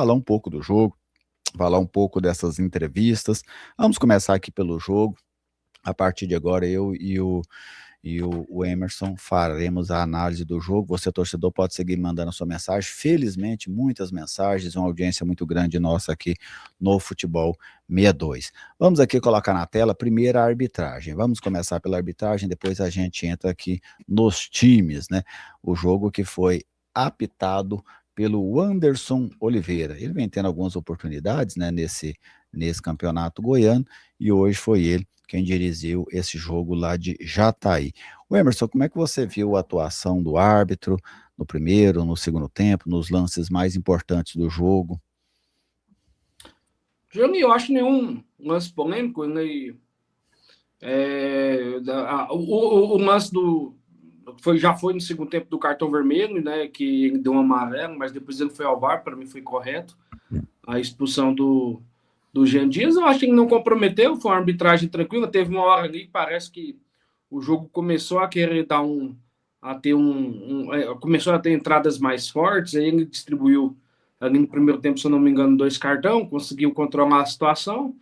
falar um pouco do jogo, falar um pouco dessas entrevistas. Vamos começar aqui pelo jogo. A partir de agora, eu e o Emerson faremos a análise do jogo. Você, torcedor, pode seguir mandando a sua mensagem. Felizmente, muitas mensagens, uma audiência muito grande nossa aqui no Futebol 62. Vamos aqui colocar na tela primeiro a arbitragem. Vamos começar pela arbitragem, depois a gente entra aqui nos times, né? O jogo que foi apitado pelo Anderson Oliveira. Ele vem tendo algumas oportunidades, né, nesse campeonato goiano, e hoje foi ele quem dirigiu esse jogo lá de Jataí. O Emerson, como é que você viu a atuação do árbitro no primeiro, no segundo tempo, nos lances mais importantes do jogo? Eu acho nenhum lance polêmico, né? O lance já foi no segundo tempo do cartão vermelho, né? Que ele deu um amarelo, mas depois ele foi ao VAR, para mim foi correto. A expulsão do Jean Dias, eu acho que ele não comprometeu, foi uma arbitragem tranquila. Teve uma hora ali que parece que o jogo começou a querer começou a ter entradas mais fortes, aí ele distribuiu ali no primeiro tempo, se eu não me engano, 2 cartões, conseguiu controlar a situação.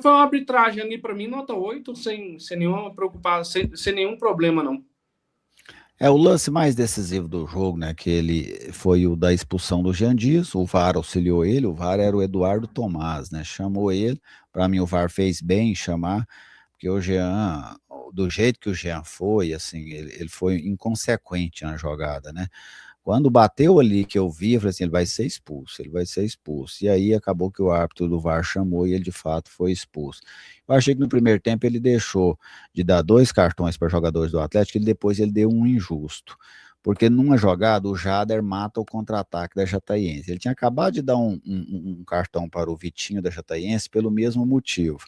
Foi uma arbitragem ali para mim, nota 8, sem nenhuma preocupação, sem nenhum problema, não. O lance mais decisivo do jogo, né, que ele foi o da expulsão do Jean Dias. O VAR auxiliou ele, o VAR era o Eduardo Tomás, né, chamou ele. Para mim o VAR fez bem em chamar, porque o Jean, do jeito que o Jean foi, assim, ele foi inconsequente na jogada, né. Quando bateu ali que eu vi, eu falei assim, ele vai ser expulso, ele vai ser expulso. E aí acabou que o árbitro do VAR chamou e ele de fato foi expulso. Eu achei que no primeiro tempo ele deixou de dar 2 cartões para jogadores do Atlético e depois ele deu um injusto. Porque numa jogada o Jader mata o contra-ataque da Jataiense. Ele tinha acabado de dar um cartão para o Vitinho da Jataiense pelo mesmo motivo.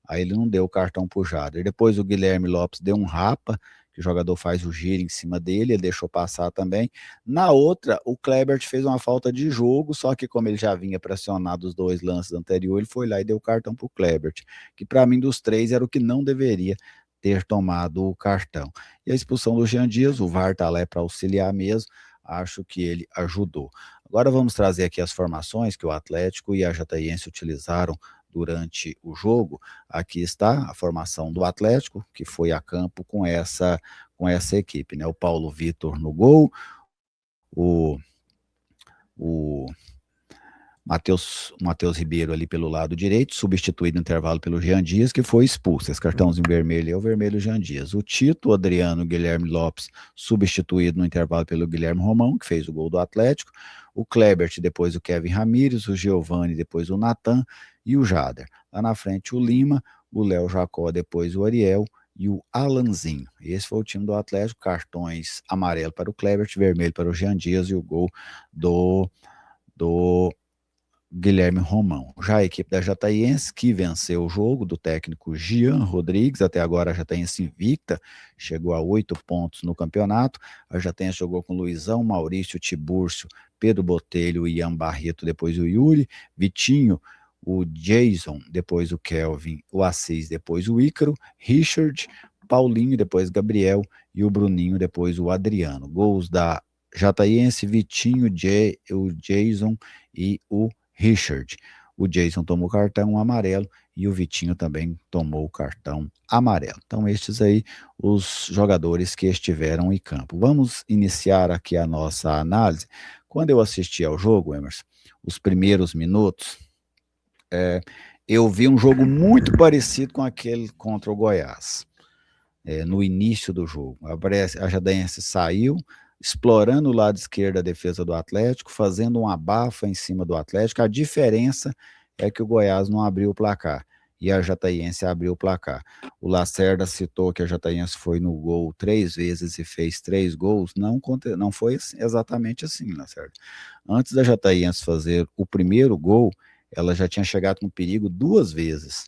Aí ele não deu o cartão para o Jader. Depois o Guilherme Lopes deu um rapa, que o jogador faz o giro em cima dele, ele deixou passar também. Na outra, o Klebert fez uma falta de jogo, só que como ele já vinha pressionado os 2 lances anteriores, ele foi lá e deu o cartão para o Klebert, que para mim dos 3 era o que não deveria ter tomado o cartão. E a expulsão do Jean Dias, o VAR está lá para auxiliar mesmo, acho que ele ajudou. Agora vamos trazer aqui as formações que o Atlético e a Jataiense utilizaram durante o jogo. Aqui está a formação do Atlético, que foi a campo com essa equipe, né? O Paulo Vitor no gol, o Matheus Ribeiro ali pelo lado direito, substituído no intervalo pelo Jean Dias, que foi expulso. Esse cartãozinho vermelho é o vermelho Jean Dias. O Tito, o Adriano, o Guilherme Lopes, substituído no intervalo pelo Guilherme Romão, que fez o gol do Atlético. O Klebert, depois o Kevin Ramírez, o Giovani, depois o Natan e o Jader. Lá na frente o Lima, o Léo Jacó, depois o Ariel e o Alanzinho. Esse foi o time do Atlético. Cartões amarelo para o Klebert, vermelho para o Jean Dias e o gol do Guilherme Romão. Já a equipe da Jataiense, que venceu o jogo do técnico Gian Rodrigues, até agora a Jataiense invicta, chegou a 8 pontos no campeonato. A Jataiense jogou com Luizão, Maurício, Tibúrcio, Pedro Botelho, Ian Barreto, depois o Yuri, Vitinho, o Jason, depois o Kelvin, o Assis, depois o Ícaro, Richard, Paulinho, depois Gabriel e o Bruninho, depois o Adriano. Gols da Jataiense, Vitinho, o Jason e o Richard. O Jason tomou cartão amarelo e o Vitinho também tomou o cartão amarelo. Então, estes aí, os jogadores que estiveram em campo. Vamos iniciar aqui a nossa análise. Quando eu assisti ao jogo, Emerson, os primeiros minutos, eu vi um jogo muito parecido com aquele contra o Goiás. No início do jogo. A Jataiense saiu, explorando o lado esquerdo da defesa do Atlético, fazendo um abafa em cima do Atlético. A diferença é que o Goiás não abriu o placar e a Jataiense abriu o placar. O Lacerda citou que a Jataiense foi no gol 3 vezes e fez 3 gols. Não foi exatamente assim, Lacerda. Antes da Jataiense fazer o primeiro gol, ela já tinha chegado com perigo 2 vezes.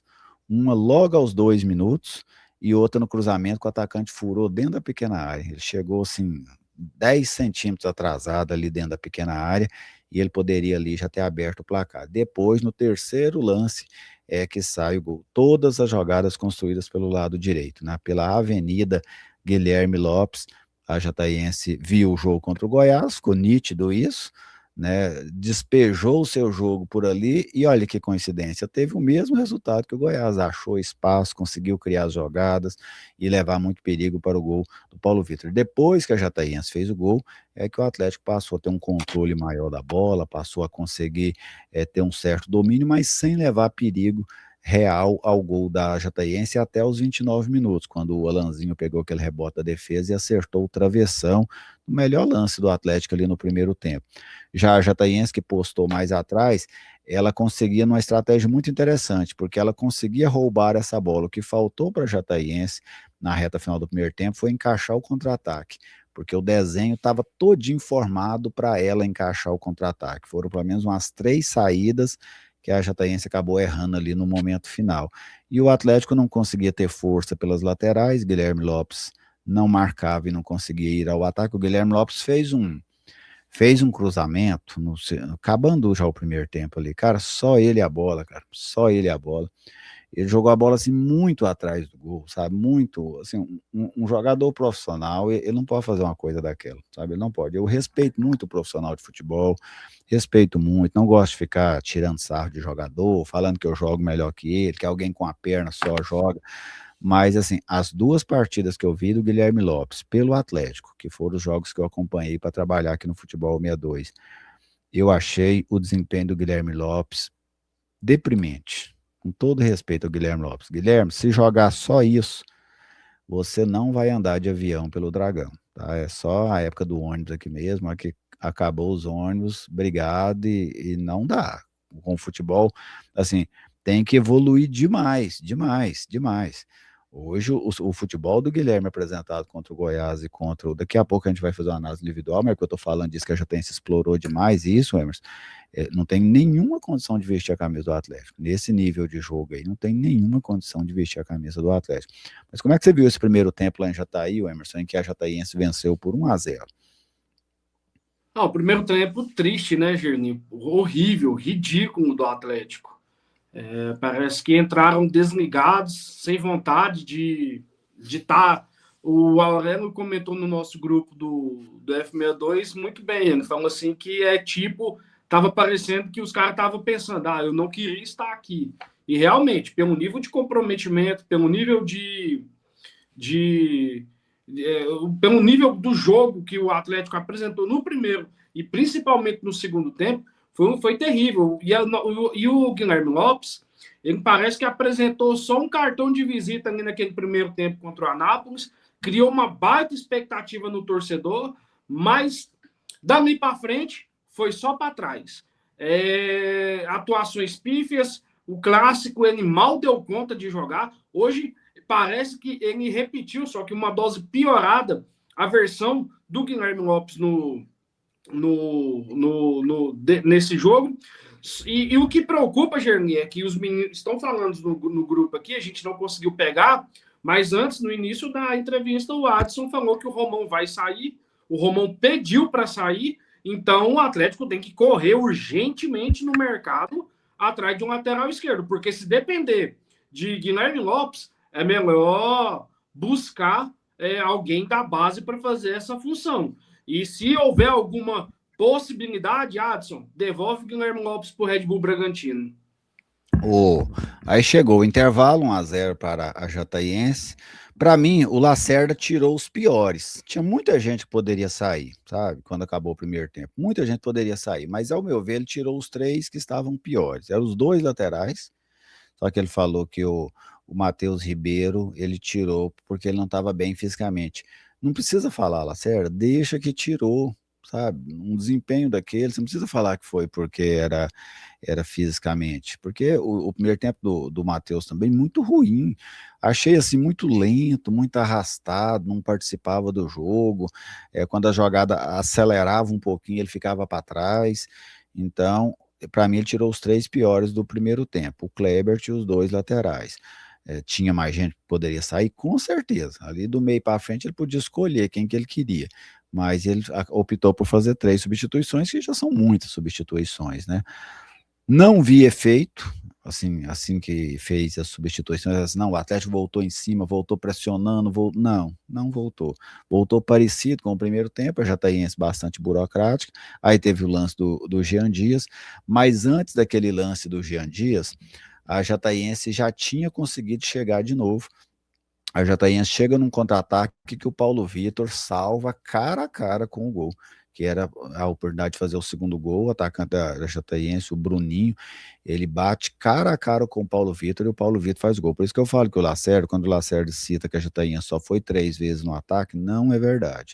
Uma logo aos 2 minutos e outra no cruzamento que o atacante furou dentro da pequena área. Ele chegou assim 10 centímetros atrasado ali dentro da pequena área e ele poderia ali já ter aberto o placar. Depois, no terceiro lance, é que sai o gol. Todas as jogadas construídas pelo lado direito, né? Pela Avenida Guilherme Lopes. A Jataiense viu o jogo contra o Goiás, ficou nítido isso, né, despejou o seu jogo por ali e olha que coincidência, teve o mesmo resultado que o Goiás, achou espaço, conseguiu criar as jogadas e levar muito perigo para o gol do Paulo Vitor. Depois que a Jataiense fez o gol, é que o Atlético passou a ter um controle maior da bola, passou a conseguir ter um certo domínio, mas sem levar perigo real ao gol da Jataiense até os 29 minutos, quando o Alanzinho pegou aquele rebote da defesa e acertou o travessão, o melhor lance do Atlético ali no primeiro tempo. Já a Jataiense, que postou mais atrás, ela conseguia numa estratégia muito interessante, porque ela conseguia roubar essa bola. O que faltou para a Jataiense na reta final do primeiro tempo foi encaixar o contra-ataque, porque o desenho estava todinho formado para ela encaixar o contra-ataque. Foram pelo menos umas 3 saídas que a Jataiense acabou errando ali no momento final. E o Atlético não conseguia ter força pelas laterais, Guilherme Lopes não marcava e não conseguia ir ao ataque. O Guilherme Lopes fez um cruzamento, acabando já o primeiro tempo ali, cara, só ele a bola, cara, só ele a bola. Ele jogou a bola assim muito atrás do gol, sabe? Muito, assim, um jogador profissional, ele não pode fazer uma coisa daquela, sabe? Ele não pode. Eu respeito muito o profissional de futebol, respeito muito, não gosto de ficar tirando sarro de jogador, falando que eu jogo melhor que ele, que alguém com a perna só joga. Mas, assim, as 2 partidas que eu vi do Guilherme Lopes pelo Atlético, que foram os jogos que eu acompanhei para trabalhar aqui no Futebol 62, eu achei o desempenho do Guilherme Lopes deprimente. Com todo respeito ao Guilherme Lopes. Guilherme, se jogar só isso, você não vai andar de avião pelo Dragão, tá? É só a época do ônibus aqui mesmo, aqui acabou os ônibus, obrigado, e não dá. Com o futebol, assim, tem que evoluir demais, demais, demais. Hoje o futebol do Guilherme apresentado contra o Goiás e contra o... Daqui a pouco a gente vai fazer uma análise individual, mas é que eu tô falando disso que a Jataiense explorou demais isso, Emerson. Não tem nenhuma condição de vestir a camisa do Atlético. Nesse nível de jogo aí, não tem nenhuma condição de vestir a camisa do Atlético. Mas como é que você viu esse primeiro tempo lá em Jataí, Emerson, em que a Jataiense venceu por 1-0? Ah, o primeiro tempo triste, né, Gerni? Horrível, ridículo do Atlético. Parece que entraram desligados, sem vontade de estar. O Aurélio comentou no nosso grupo do F62 muito bem. Ele falou assim que tipo, tava parecendo que os caras estavam pensando, eu não queria estar aqui. E realmente, pelo nível de comprometimento, pelo nível pelo nível do jogo que o Atlético apresentou no primeiro e principalmente no segundo tempo, foi terrível. E o Guilherme Lopes, ele parece que apresentou só um cartão de visita ali naquele primeiro tempo contra o Anápolis, criou uma baita expectativa no torcedor, mas dali para frente foi só para trás. Atuações pífias, o clássico ele mal deu conta de jogar. Hoje parece que ele repetiu, só que uma dose piorada, a versão do Guilherme Lopes nesse jogo. E o que preocupa, Gerni, é que os meninos estão falando no grupo aqui, a gente não conseguiu pegar, mas antes, no início da entrevista, o Adson falou que o Romão vai sair, o Romão pediu para sair, então o Atlético tem que correr urgentemente no mercado atrás de um lateral esquerdo, porque se depender de Guilherme Lopes, é melhor buscar alguém da base para fazer essa função. E se houver alguma possibilidade, Adson, devolve o Guilherme Lopes para o Red Bull Bragantino. Aí chegou o intervalo, 1-0 para a Jataiense. Para mim, o Lacerda tirou os piores. Tinha muita gente que poderia sair, sabe? Quando acabou o primeiro tempo. Muita gente poderia sair, mas ao meu ver, ele tirou os 3 que estavam piores. Eram os 2 laterais, só que ele falou que o Matheus Ribeiro, ele tirou porque ele não estava bem fisicamente. Não precisa falar, Lacerda, deixa que tirou, sabe? Um desempenho daquele, você não precisa falar que foi porque era fisicamente, porque o primeiro tempo do Matheus também muito ruim, achei assim muito lento, muito arrastado, não participava do jogo, quando a jogada acelerava um pouquinho ele ficava para trás, então para mim ele tirou os 3 piores do primeiro tempo, o Klebert e os 2 laterais. Tinha mais gente que poderia sair, com certeza, ali do meio para frente ele podia escolher quem que ele queria, mas ele optou por fazer 3 substituições, que já são muitas substituições, né? Não vi efeito, assim que fez as substituições, não, o Atlético voltou em cima, voltou pressionando, não voltou. Voltou parecido com o primeiro tempo, a Jataiense bastante burocrática, aí teve o lance do Jean Dias, mas antes daquele lance do Jean Dias, a Jataiense já tinha conseguido chegar de novo. A Jataiense chega num contra-ataque que o Paulo Vitor salva cara a cara com o gol, que era a oportunidade de fazer o segundo gol. O atacante da Jataiense, o Bruninho, ele bate cara a cara com o Paulo Vitor e o Paulo Vitor faz gol. Por isso que eu falo que o Lacerda, quando o Lacerda cita que a Jataiense só foi 3 vezes no ataque, não é verdade.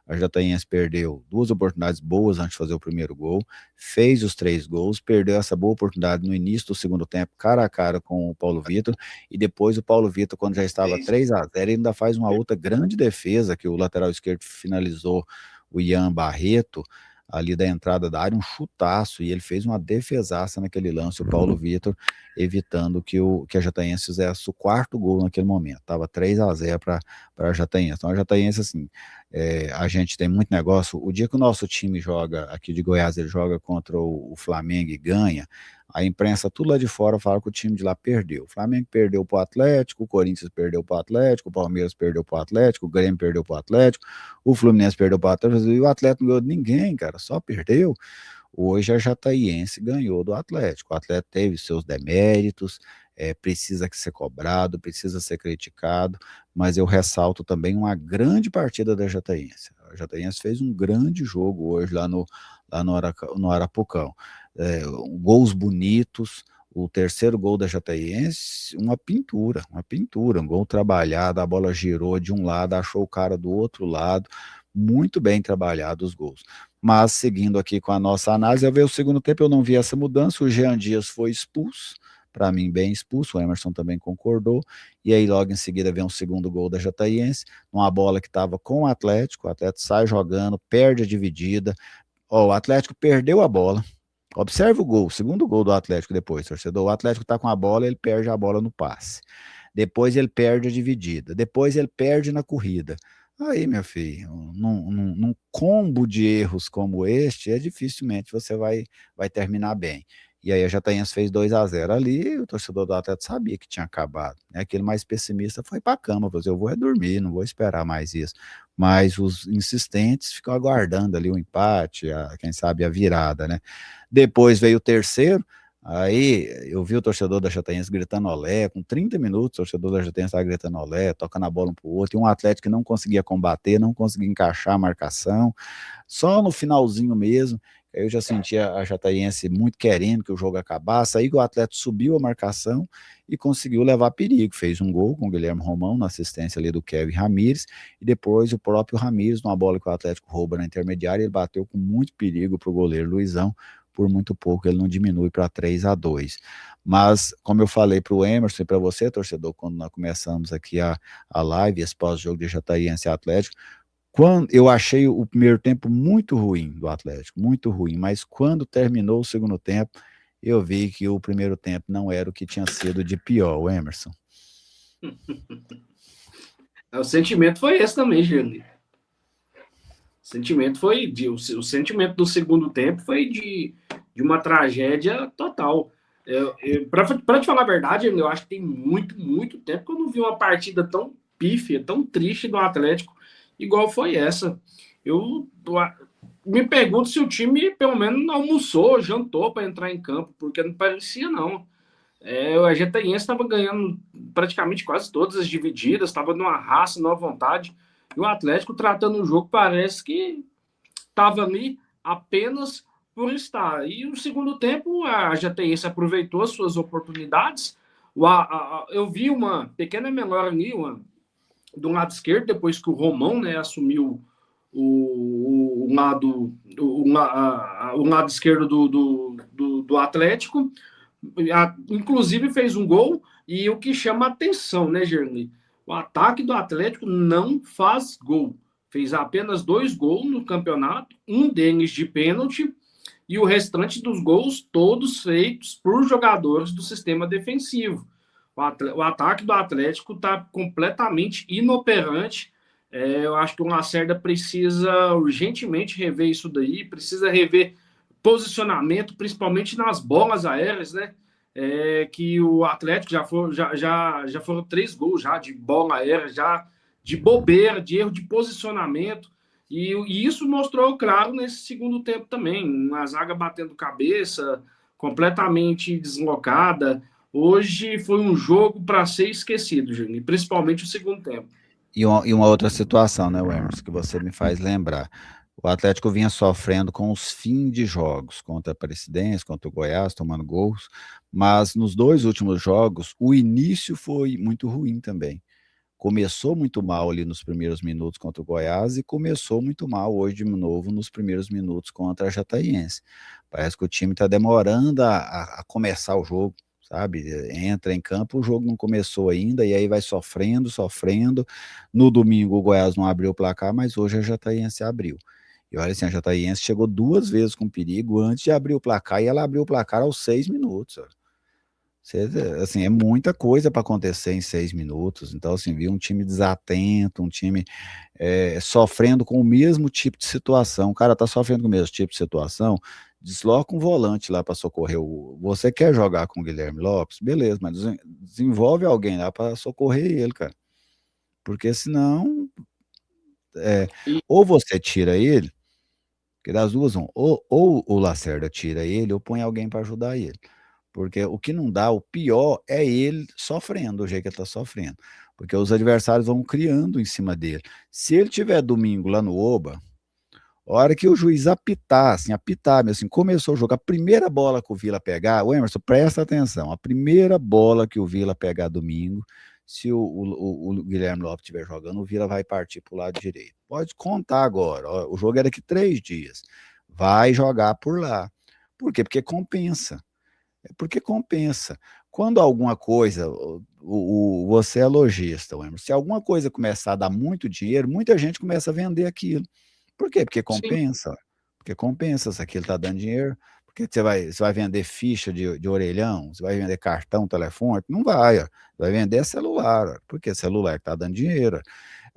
A Jataiense perdeu 2 oportunidades boas antes de fazer o primeiro gol, fez os 3 gols, perdeu essa boa oportunidade no início do segundo tempo, cara a cara com o Paulo Vitor, e depois o Paulo Vitor, quando já estava 3-0, ele ainda faz uma outra grande defesa, que o lateral esquerdo finalizou, o Ian Barreto, ali da entrada da área, um chutaço, e ele fez uma defesaça naquele lance, o Paulo Vitor, evitando que a Jataiense fizesse o 4º gol naquele momento. Estava 3-0 para a Jataiense. Então a Jataiense, assim, a gente tem muito negócio. O dia que o nosso time joga, aqui de Goiás, ele joga contra o Flamengo e ganha, a imprensa tudo lá de fora fala que o time de lá perdeu. O Flamengo perdeu para o Atlético, o Corinthians perdeu para o Atlético, o Palmeiras perdeu para o Atlético, o Grêmio perdeu para o Atlético, o Fluminense perdeu para o Atlético, e o Atlético não ganhou de ninguém, cara, só perdeu. Hoje a Jataiense ganhou do Atlético. O Atlético teve seus deméritos, precisa ser cobrado, precisa ser criticado, mas eu ressalto também uma grande partida da Jataiense. A Jataiense fez um grande jogo hoje no Arapucão. Gols bonitos, o terceiro gol da Jataiense, uma pintura, um gol trabalhado, a bola girou de um lado, achou o cara do outro lado, muito bem trabalhado os gols. Mas seguindo aqui com a nossa análise, eu vi o segundo tempo, eu não vi essa mudança, o Jean Dias foi expulso, para mim bem expulso, o Emerson também concordou, e aí logo em seguida vem um segundo gol da Jataiense, uma bola que estava com o Atlético sai jogando, perde a dividida, o Atlético perdeu a bola. Observe o gol, o segundo gol do Atlético depois, torcedor. O Atlético está com a bola, ele perde a bola no passe. Depois ele perde a dividida. Depois ele perde na corrida. Aí, meu filho, num combo de erros como este, dificilmente você vai terminar bem. E aí a Jataiense fez 2-0 ali, o torcedor do Atlético sabia que tinha acabado. Né? Aquele mais pessimista foi para a cama, falou assim, eu vou dormir, não vou esperar mais isso. Mas os insistentes ficam aguardando ali o empate, quem sabe a virada, né? Depois veio o terceiro, aí eu vi o torcedor da Jataiense gritando olé, com 30 minutos o torcedor da Jataiense estava gritando olé, tocando a bola um para o outro, e um Atlético que não conseguia combater, não conseguia encaixar a marcação, só no finalzinho mesmo, eu já sentia a Jataiense muito querendo que o jogo acabasse, aí o Atlético subiu a marcação e conseguiu levar perigo, fez um gol com o Guilherme Romão, na assistência ali do Kevin Ramírez, e depois o próprio Ramírez, numa bola que o Atlético rouba na intermediária, ele bateu com muito perigo para o goleiro Luizão, por muito pouco ele não diminui para 3-2. Mas, como eu falei para o Emerson e para você, torcedor, quando nós começamos aqui a live, esse pós-jogo de Jataiense e Atlético, quando eu achei o primeiro tempo muito ruim do Atlético, muito ruim, mas quando terminou o segundo tempo, eu vi que o primeiro tempo não era o que tinha sido de pior, o Emerson. O sentimento foi esse também, Gerli. O sentimento do segundo tempo foi de uma tragédia total. Para te falar a verdade, eu acho que tem muito, muito tempo que eu não vi uma partida tão pífia, tão triste do Atlético, igual foi essa. Eu me pergunto se o time, pelo menos, almoçou, jantou para entrar em campo, porque não parecia, não. A Jataiense estava ganhando praticamente quase todas as divididas, estava numa raça, numa vontade. E o Atlético tratando o jogo parece que estava ali apenas por estar. E no segundo tempo, a Jataiense aproveitou as suas oportunidades. Eu vi uma pequena melhora ali, do lado esquerdo, depois que o Romão, né, assumiu o lado esquerdo do Atlético. Inclusive fez um gol, e o que chama atenção, né, Gerli? O ataque do Atlético não faz gol. Fez apenas 2 gols no campeonato, um deles de pênalti, e o restante dos gols todos feitos por jogadores do sistema defensivo. O ataque do Atlético está completamente inoperante. Eu acho que o Lacerda precisa urgentemente rever isso daí, precisa rever posicionamento, principalmente nas bolas aéreas, né? que o Atlético já foram 3 gols já de bola aérea, já de bobeira, de erro de posicionamento. E isso mostrou claro nesse segundo tempo também. Uma zaga batendo cabeça, completamente deslocada. Hoje foi um jogo para ser esquecido, Júnior, principalmente o segundo tempo. E uma outra situação, né, Werner, que você me faz lembrar. O Atlético vinha sofrendo com os fins de jogos, contra a Aparecidense, contra o Goiás, tomando gols, mas nos dois últimos jogos, o início foi muito ruim também. Começou muito mal ali nos primeiros minutos contra o Goiás e começou muito mal hoje de novo nos primeiros minutos contra a Jataiense. Parece que o time está demorando a começar o jogo, sabe? Entra em campo, o jogo não começou ainda e aí vai sofrendo, sofrendo. No domingo o Goiás não abriu o placar, mas hoje a Jataiense abriu. E olha assim, a Jataiense chegou 2 vezes com perigo antes de abrir o placar e ela abriu o placar aos 6 minutos. Você, assim, é muita coisa para acontecer em 6 minutos. Então, assim, vi um time desatento, um time sofrendo com o mesmo tipo de situação. O cara tá sofrendo com o mesmo tipo de situação, desloca um volante lá para socorrer o. Você quer jogar com o Guilherme Lopes? Beleza, mas desenvolve alguém lá para socorrer ele, cara. Porque senão, é, E, ou você tira ele, que das duas, ou o Lacerda tira ele, ou põe alguém para ajudar ele. Porque o que não dá, o pior é ele sofrendo, do jeito que ele está sofrendo. Porque os adversários vão criando em cima dele. Se ele tiver domingo lá no Oba, a hora que o juiz apitar, assim, apitar, assim, começou o jogo, a primeira bola que o Vila pegar, o Emerson, presta atenção, a primeira bola que o Vila pegar domingo, se o Guilherme Lopes estiver jogando, o Vila vai partir para o lado direito. Pode contar agora, ó, o jogo é daqui 3 dias. Vai jogar por lá. Por quê? Porque compensa. Porque compensa. Quando alguma coisa, você é lojista, Emerson, se alguma coisa começar a dar muito dinheiro, muita gente começa a vender aquilo. Por quê? Porque sim, compensa. Porque compensa se aquilo está dando dinheiro. Porque você vai vender ficha de orelhão, você vai vender cartão telefônico? Não vai. Ó. Vai vender celular, ó, porque celular está dando dinheiro.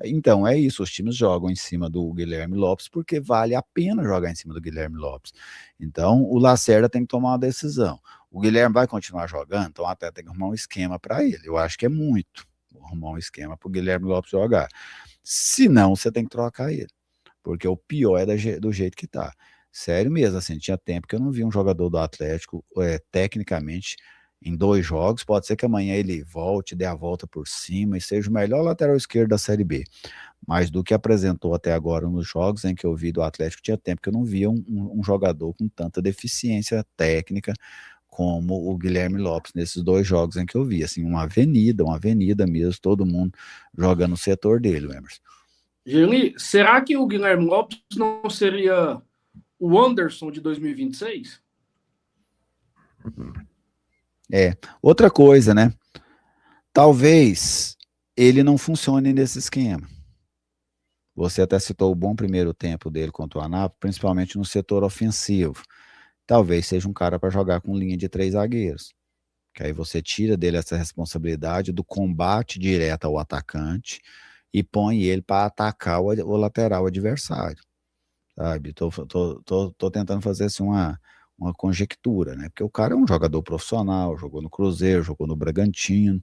Então, é isso, os times jogam em cima do Guilherme Lopes porque vale a pena jogar em cima do Guilherme Lopes. Então, o Lacerda tem que tomar uma decisão. O Guilherme vai continuar jogando, então até tem que arrumar um esquema para ele. Eu acho que é muito arrumar um esquema para o Guilherme Lopes jogar. Se não, você tem que trocar ele, porque o pior é do jeito que tá. Sério mesmo, assim, tinha tempo que eu não vi um jogador do Atlético, tecnicamente, em 2 jogos. Pode ser que amanhã ele volte, dê a volta por cima e seja o melhor lateral esquerdo da Série B. Mas do que apresentou até agora nos jogos em que eu vi do Atlético, tinha tempo que eu não via um jogador com tanta deficiência técnica como o Guilherme Lopes nesses 2 jogos em que eu vi. Assim, uma avenida mesmo, todo mundo jogando no setor dele, Emerson. Geli, será que o Guilherme Lopes não seria o Anderson de 2026? Outra coisa, né? Talvez ele não funcione nesse esquema. Você até citou o bom primeiro tempo dele contra o Anápolis, principalmente no setor ofensivo. Talvez seja um cara para jogar com linha de 3 zagueiros. Que aí você tira dele essa responsabilidade do combate direto ao atacante e põe ele para atacar o lateral adversário, sabe? Tô tentando fazer assim uma conjectura, né? Porque o cara é um jogador profissional, jogou no Cruzeiro, jogou no Bragantino,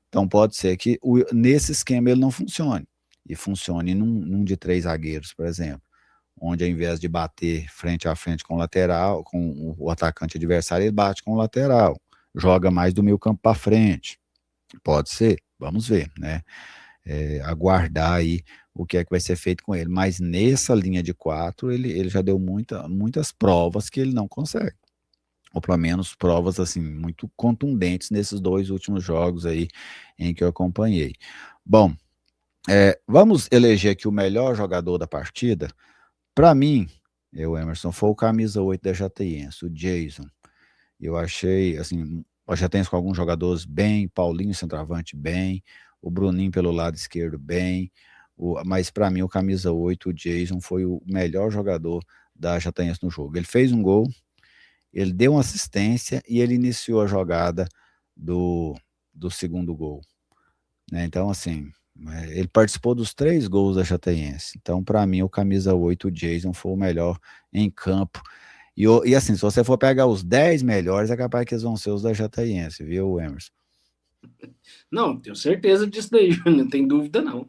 então pode ser que nesse esquema ele não funcione, e funcione num de 3 zagueiros, por exemplo, onde ao invés de bater frente a frente com o lateral, com o atacante adversário, ele bate com o lateral, joga mais do meio campo para frente. Pode ser, vamos ver, né? Aguardar aí o que é que vai ser feito com ele. Mas nessa linha de 4, ele já deu muitas provas que ele não consegue. Ou pelo menos provas assim muito contundentes nesses 2 últimos jogos aí em que eu acompanhei. Bom, vamos eleger aqui o melhor jogador da partida. Para mim, Emerson, foi o camisa 8 da Jataiense, o Jason. Eu achei, assim, o Jataiense com alguns jogadores bem, Paulinho centroavante bem, o Bruninho pelo lado esquerdo bem, mas para mim o camisa 8, o Jason, foi o melhor jogador da Jataiense no jogo. Ele fez um gol, ele deu uma assistência e ele iniciou a jogada do segundo gol, né? Então, assim, ele participou dos 3 gols da Jataiense. Então, para mim, o camisa 8, o Jason, foi o melhor em campo. E assim, se você for pegar os 10 melhores, é capaz que eles vão ser os da Jataiense, viu, Emerson? Não, tenho certeza disso daí, não tem dúvida não.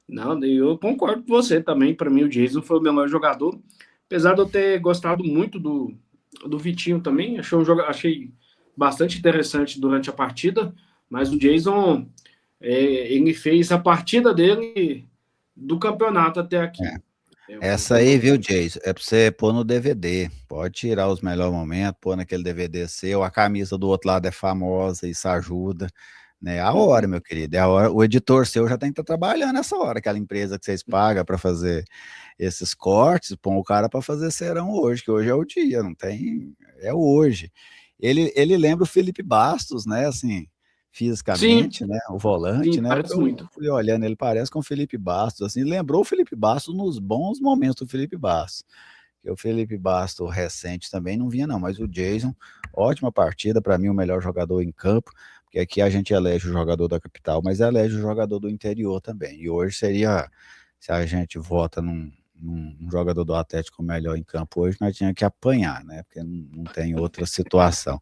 Não, eu concordo com você também. Para mim, o Jason foi o melhor jogador. Apesar de eu ter gostado muito do Vitinho também, achei bastante interessante durante a partida. Mas o Jason, ele fez a partida dele do campeonato até aqui. Essa aí, viu, Jason? É pra você pôr no DVD. Pode tirar os melhores momentos, pôr naquele DVD seu. A camisa do outro lado é famosa, isso ajuda. Né? A hora, meu querido. É a hora. O editor seu já tem que estar trabalhando nessa hora. Aquela empresa que vocês pagam para fazer esses cortes, põe o cara para fazer serão hoje, que hoje é o dia, não tem. É hoje. Ele lembra o Felipe Bastos, né? Assim, Sim, fisicamente, né? O volante, sim, né? parece Eu muito. fui olhando, ele parece com o Felipe Bastos, assim, lembrou o Felipe Bastos nos bons momentos do Felipe Bastos. Porque o Felipe Bastos recente também não vinha, não, mas o Jason, ótima partida, para mim, o melhor jogador em campo, porque aqui a gente elege o jogador da capital, mas elege o jogador do interior também. E hoje seria, se a gente vota num jogador do Atlético melhor em campo hoje, nós tínhamos que apanhar, né? Porque não tem outra situação.